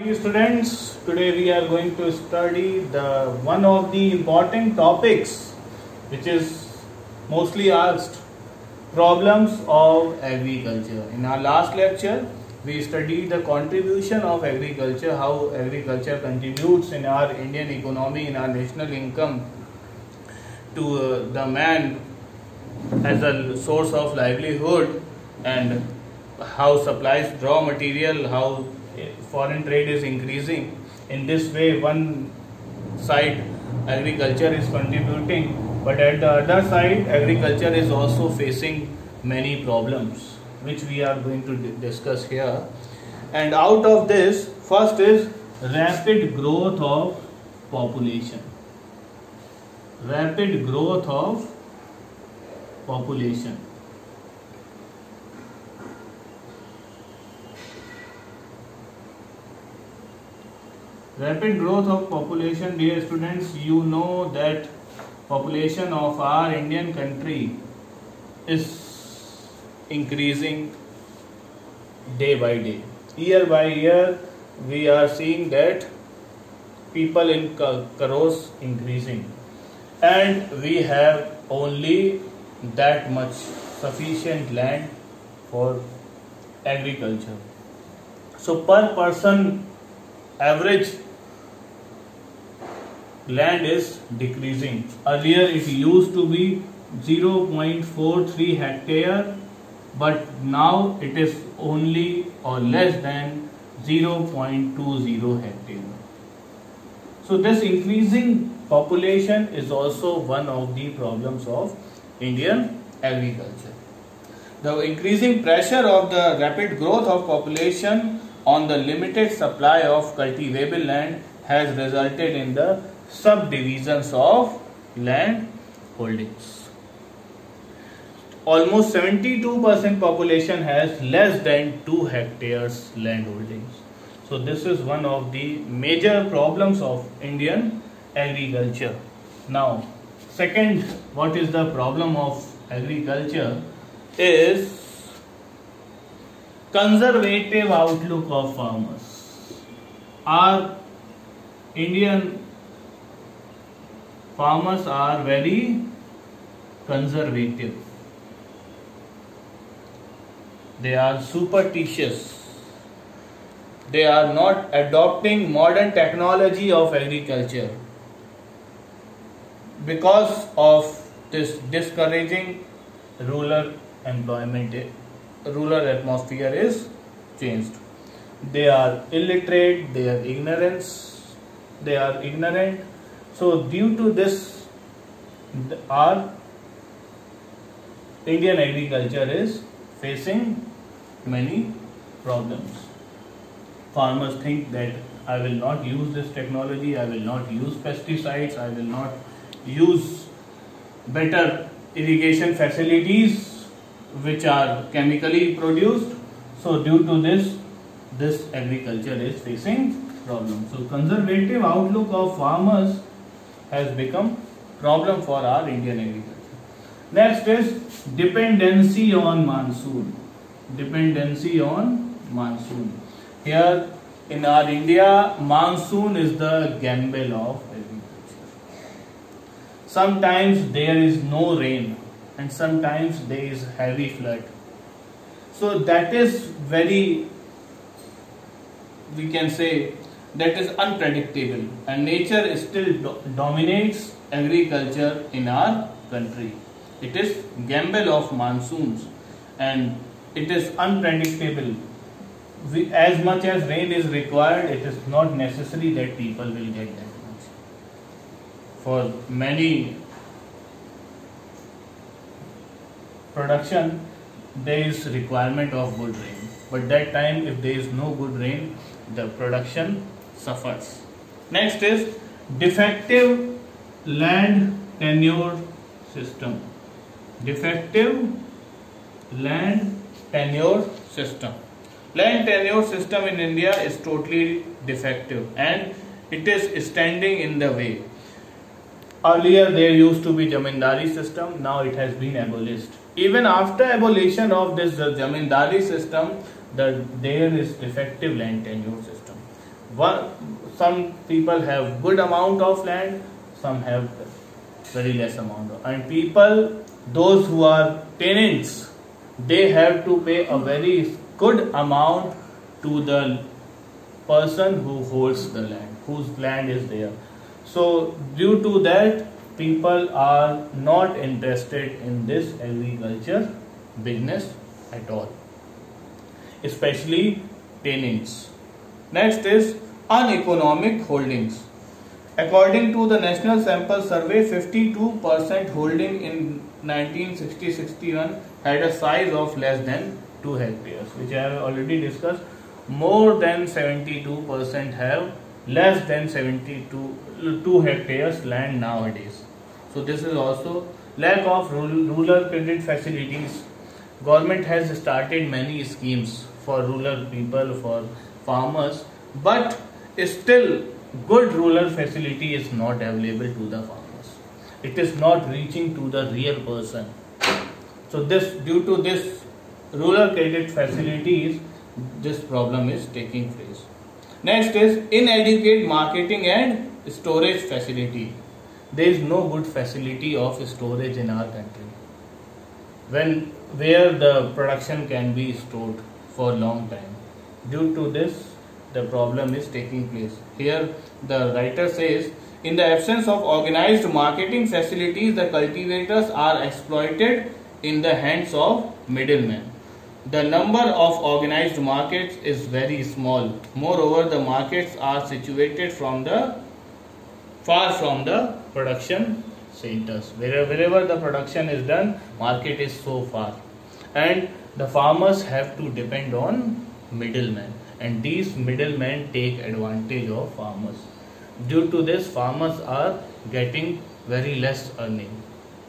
Dear students, today we are going to study the one of the important topics which is mostly asked, problems of agriculture. In our last lecture, we studied the contribution of agriculture, how agriculture contributes in our Indian economy, in our national income to the man as a source of livelihood, and how supplies raw material, how foreign trade is increasing. In this way, one side agriculture is contributing, but at the other side agriculture is also facing many problems which we are going to discuss here. And out of this, first is rapid growth of population. Rapid growth of population. Rapid growth of population, dear students, you know that population of our Indian country is increasing day by day. Year by year, we are seeing that people in crores increasing, and we have only that much sufficient land for agriculture. So per person average land is decreasing. Earlier it used to be 0.43 hectare, but now it is only or less than 0.20 hectare. So this increasing population is also one of the problems of Indian agriculture. The increasing pressure of the rapid growth of population on the limited supply of cultivable land has resulted in the subdivisions of land holdings. Almost 72% population has less than 2 hectares land holdings. So this is one of the major problems of Indian agriculture. Now, second, what is the problem of agriculture is conservative outlook of farmers. Our Indian farmers are very conservative. They are superstitious. They are not adopting modern technology of agriculture. Because of this discouraging rural employment, rural atmosphere is changed. They are illiterate, they are ignorant. So due to this, our Indian agriculture is facing many problems. Farmers think that I will not use this technology, I will not use pesticides, I will not use better irrigation facilities which are chemically produced. So due to this agriculture is facing problems. So conservative outlook of farmers has become problem for our Indian agriculture. Next is dependency on monsoon. Dependency on monsoon. Here in our India, monsoon is the gamble of agriculture. Sometimes there is no rain and sometimes there is heavy flood. So that is very, we can say, that is unpredictable, and nature still dominates agriculture in our country. It is gamble of monsoons and it is unpredictable. As much as rain is required, it is not necessary that people will get that much. For many production, there is requirement of good rain, but that time if there is no good rain, the production suffers. Next is defective land tenure system. Defective land tenure system. Land tenure system in India is totally defective and it is standing in the way. Earlier there used to be Jamindari system, now it has been abolished. Even after abolition of this Jamindari system, there is defective land tenure system. Some people have good amount of land, some have very less amount of, and people, those who are tenants, they have to pay a very good amount to the person who holds the land, whose land is there. So due to that, people are not interested in this agriculture business at all, especially tenants. Next is uneconomic holdings. According to the National Sample Survey, 52% holding in 1960-61 had a size of less than 2 hectares, which I have already discussed. More than 72% have less than 2 hectares land nowadays. So this is also lack of rural credit facilities. Government has started many schemes for rural people, for farmers, but still good rural facility is not available to the farmers. It is not reaching to the real person. So due to this rural credit facilities, this problem is taking place. Next is inadequate marketing and storage facility. There is no good facility of storage in our country, where the production can be stored for a long time. Due to this, the problem is taking place. Here the writer says, in the absence of organized marketing facilities, the cultivators are exploited in the hands of middlemen. The number of organized markets is very small. Moreover, the markets are situated far from the production centers. Wherever the production is done, market is so far, and the farmers have to depend on middlemen, and these middlemen take advantage of farmers. Due to this, farmers are getting very less earning,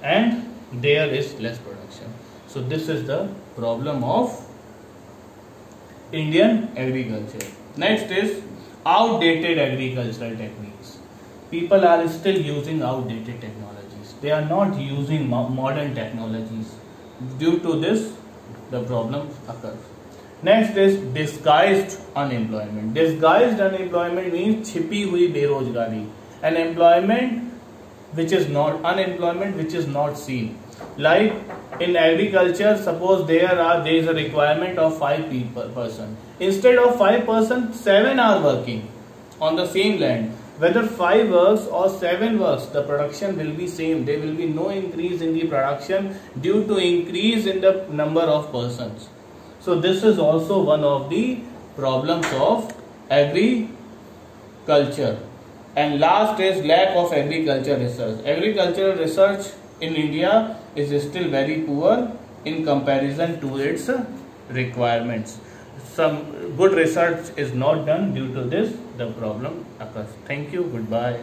and there is less production. So this is the problem of Indian agriculture. Next is outdated agricultural techniques. People are still using outdated technologies. They are not using modern technologies. Due to this, the problem occurs. Next is disguised unemployment. Disguised unemployment means छिपी हुई बेरोजगारी. An employment which is not unemployment which is not seen. Like in agriculture, suppose there is a requirement of 5 person. Instead of 5 person, 7 are working on the same land. Whether 5 works or 7 works, the production will be same. There will be no increase in the production due to increase in the number of persons. So this is also one of the problems of agriculture. And last is lack of agriculture research. Agricultural research in India is still very poor in comparison to its requirements. Some good research is not done. Due to this, the problem occurs. Thank you. Goodbye.